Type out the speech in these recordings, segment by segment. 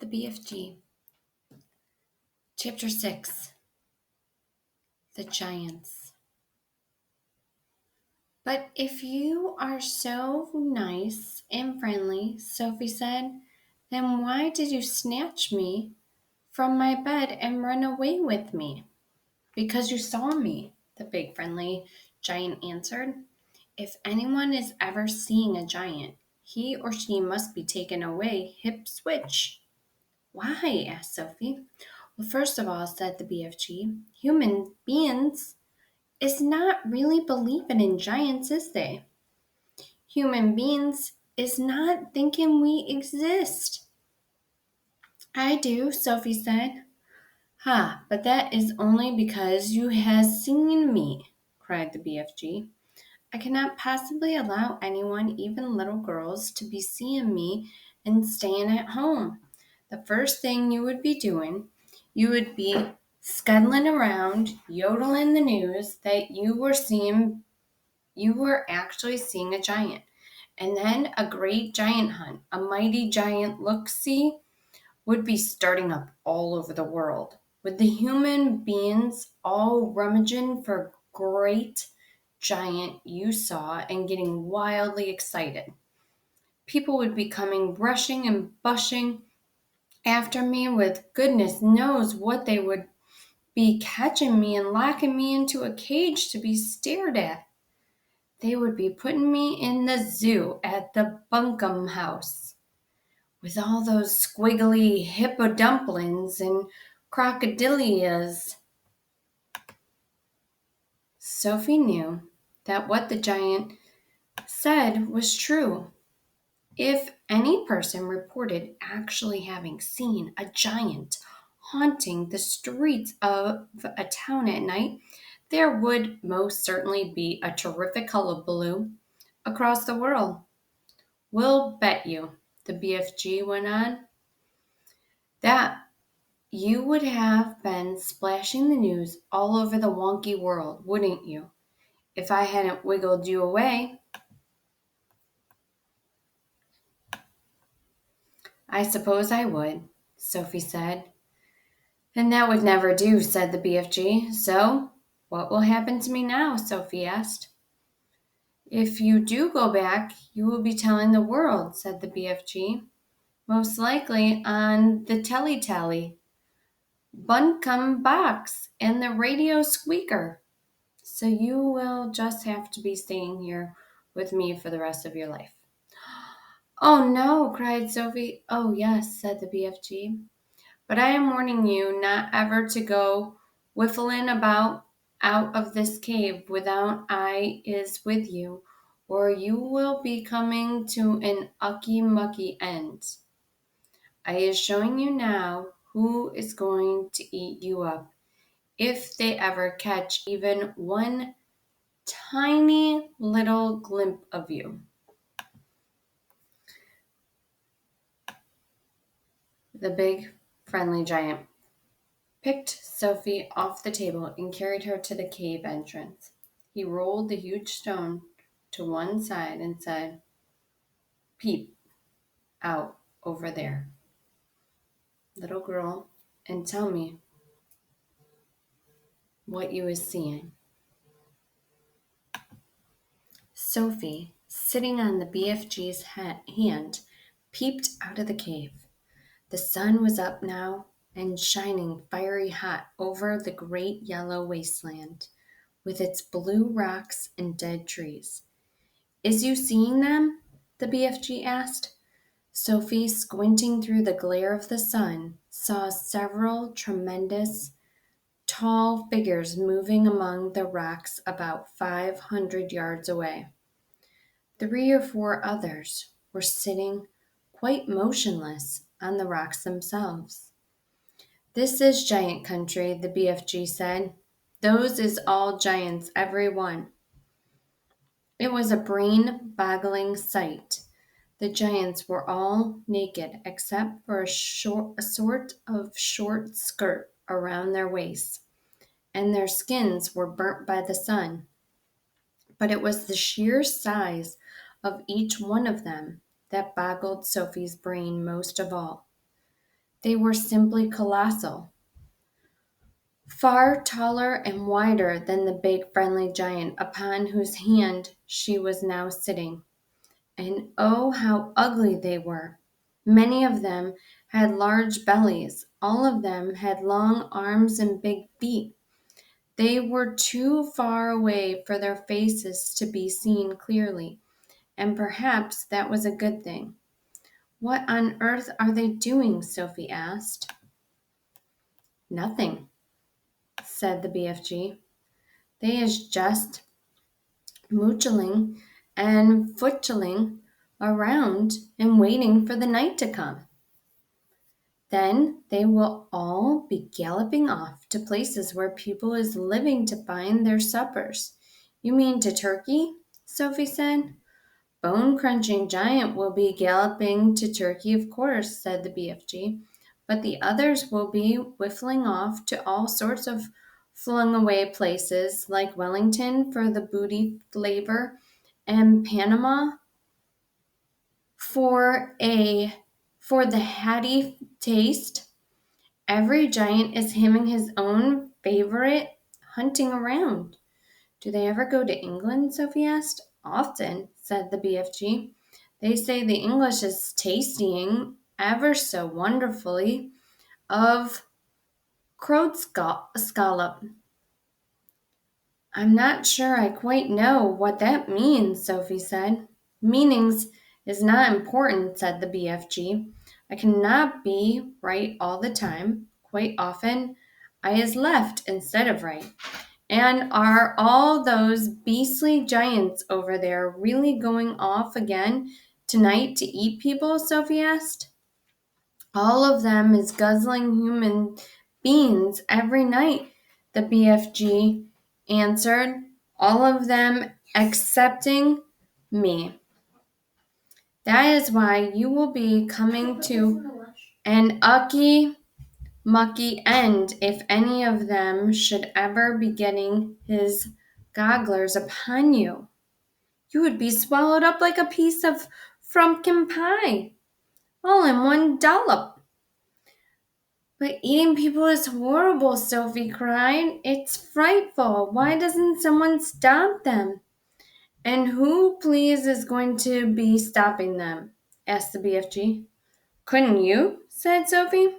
The BFG Chapter 6 The Giants. But if you are so nice and friendly, Sophie said, then why did you snatch me from my bed and run away with me? Because you saw me, the big friendly giant answered. If anyone is ever seeing a giant, he or she must be taken away hip switch. Why? Asked Sophie. Well, first of all, said the BFG, human beings is not really believing in giants, is they? Human beings is not thinking we exist. I do, Sophie said. Ha, but that is only because you has seen me, cried the BFG. I cannot possibly allow anyone, even little girls, to be seeing me and staying at home. The first thing you would be doing, you would be scuttling around, yodeling the news that you were actually seeing a giant. And then a great giant hunt, a mighty giant look-see, would be starting up all over the world, with the human beings all rummaging for great giant you saw and getting wildly excited. People would be coming rushing and bushing after me with goodness knows what they would be catching me and locking me into a cage to be stared at. They would be putting me in the zoo at the Bunkum House with all those squiggly hippodumplings and crocodilias. Sophie knew that what the giant said was true. If any person reported actually having seen a giant haunting the streets of a town at night, there would most certainly be a terrific hullabaloo across the world. We'll bet you, the BFG went on, that you would have been splashing the news all over the wonky world, wouldn't you, if I hadn't wiggled you away? I suppose I would, Sophie said. And that would never do, said the BFG. So, what will happen to me now? Sophie asked. If you do go back, you will be telling the world, said the BFG. Most likely on the telly, Buncombe box, and the radio squeaker. So you will just have to be staying here with me for the rest of your life. Oh no, cried Sophie. Oh yes, said the BFG. But I am warning you not ever to go whiffling about out of this cave without I is with you, or you will be coming to an ucky mucky end. I is showing you now who is going to eat you up if they ever catch even one tiny little glimpse of you. The big friendly giant picked Sophie off the table and carried her to the cave entrance. He rolled the huge stone to one side and said, Peep out over there, little girl, and tell me what you is seeing. Sophie, sitting on the BFG's hand, peeped out of the cave. The sun was up now and shining fiery hot over the great yellow wasteland with its blue rocks and dead trees. Is you seeing them? The BFG asked. Sophie, squinting through the glare of the sun, saw several tremendous, tall figures moving among the rocks about 500 yards away. 3 or 4 others were sitting quite motionless on the rocks themselves. This is giant country, the BFG said. Those is all giants, every one. It was a brain-boggling sight. The giants were all naked except for a sort of short skirt around their waists, and their skins were burnt by the sun. But it was the sheer size of each one of them that boggled Sophie's brain most of all. They were simply colossal, far taller and wider than the big friendly giant upon whose hand she was now sitting. And oh, how ugly they were! Many of them had large bellies. All of them had long arms and big feet. They were too far away for their faces to be seen clearly, and perhaps that was a good thing. What on earth are they doing? Sophie asked. Nothing, said the BFG. They is just moochling and footling around and waiting for the night to come. Then they will all be galloping off to places where people is living to find their suppers. You mean to Turkey? Sophie said. Bone-crunching giant will be galloping to Turkey, of course, said the BFG, but the others will be whiffling off to all sorts of flung-away places like Wellington for the booty flavor and Panama for a for the hatty taste. Every giant is having his own favorite hunting around. Do they ever go to England? Sophie asked. Often, said the BFG. They say the English is tastying ever so wonderfully of crowed scallop. I'm not sure I quite know what that means, Sophie said. Meanings is not important, said the BFG. I cannot be right all the time. Quite often, I is left instead of right. And are all those beastly giants over there really going off again tonight to eat people? Sophie asked. All of them is guzzling human beings every night, the BFG answered. All of them excepting me. That is why you will be coming to an mucky end if any of them should ever be getting his gogglers upon you. You would be swallowed up like a piece of frumpkin pie, all in one dollop. But eating people is horrible, Sophie cried. It's frightful. Why doesn't someone stop them? And who, please, is going to be stopping them? Asked the BFG. Couldn't you? Said Sophie.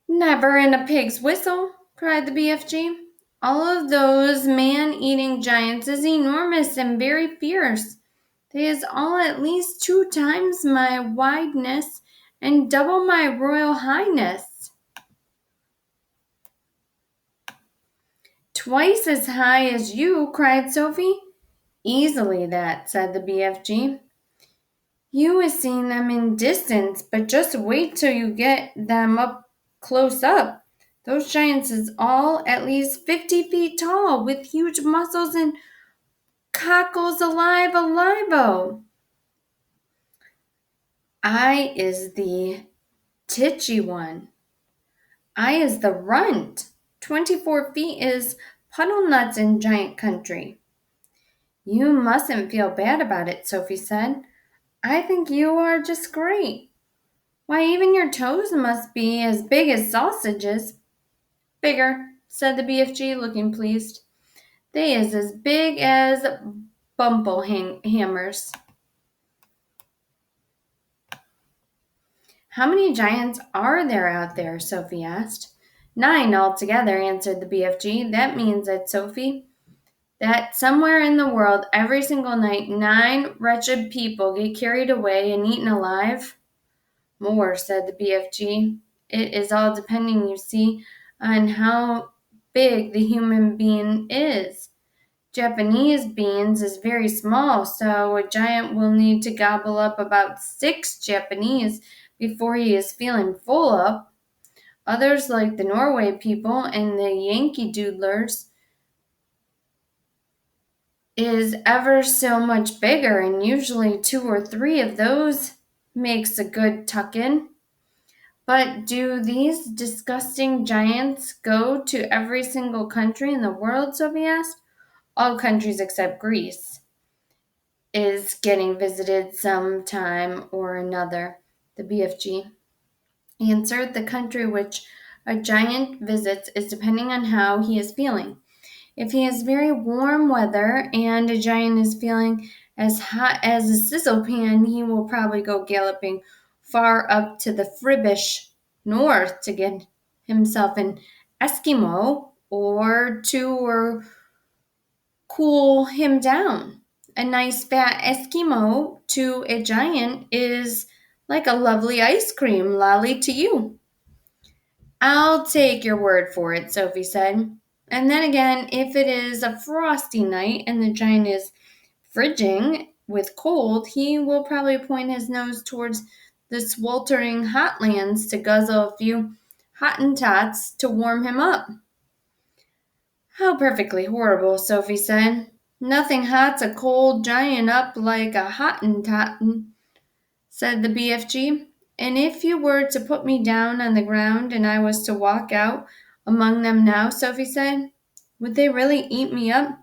Never in a pig's whistle, cried the BFG. All of those man-eating giants is enormous and very fierce. They is all at least 2 times my wideness and double my royal highness. Twice as high as you, cried Sophie. Easily that, said the BFG. You is seeing them in distance, but just wait till you get them up close up. Those giants is all at least 50 feet tall, with huge muscles and cockles alive-o. I is the titchy one. I is the runt. 24 feet is puddle nuts in giant country. You mustn't feel bad about it, Sophie said. I think you are just great. Why, even your toes must be as big as sausages. Bigger, said the BFG, looking pleased. They is as big as bumble hammers. How many giants are there out there? Sophie asked. 9 altogether, answered the BFG. That means that, Sophie, that somewhere in the world every single night 9 wretched people get carried away and eaten alive. More, said the BFG. It is all depending, you see, on how big the human being is. Japanese beans is very small, so a giant will need to gobble up about 6 Japanese before he is feeling full up. Others, like the Norway people and the Yankee doodlers, is ever so much bigger, and usually 2 or 3 of those makes a good tuck-in. But do these disgusting giants go to every single country in the world? Sophie asked. All countries except Greece is getting visited some time or another, the BFG answered. The country which a giant visits is depending on how he is feeling. If he has very warm weather and a giant is feeling as hot as a sizzle pan, he will probably go galloping far up to the Fribbish north to get himself an Eskimo or two or cool him down. A nice fat Eskimo to a giant is like a lovely ice cream lolly to you. I'll take your word for it, Sophie said. And then again, if it is a frosty night and the giant is fridging with cold, he will probably point his nose towards the sweltering hotlands to guzzle a few Hottentots to warm him up. How perfectly horrible, Sophie said. Nothing hots a cold giant up like a Hottentot, said the BFG. And if you were to put me down on the ground and I was to walk out among them now, Sophie said, would they really eat me up?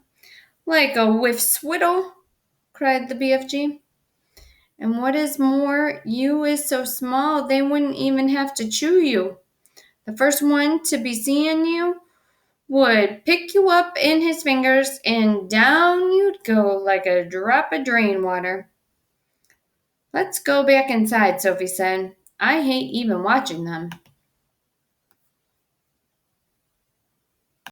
Like a whiff swiddle, cried the BFG. And what is more, you is so small they wouldn't even have to chew you. The first one to be seeing you would pick you up in his fingers and down you'd go like a drop of drain water. Let's go back inside, Sophie said. I hate even watching them.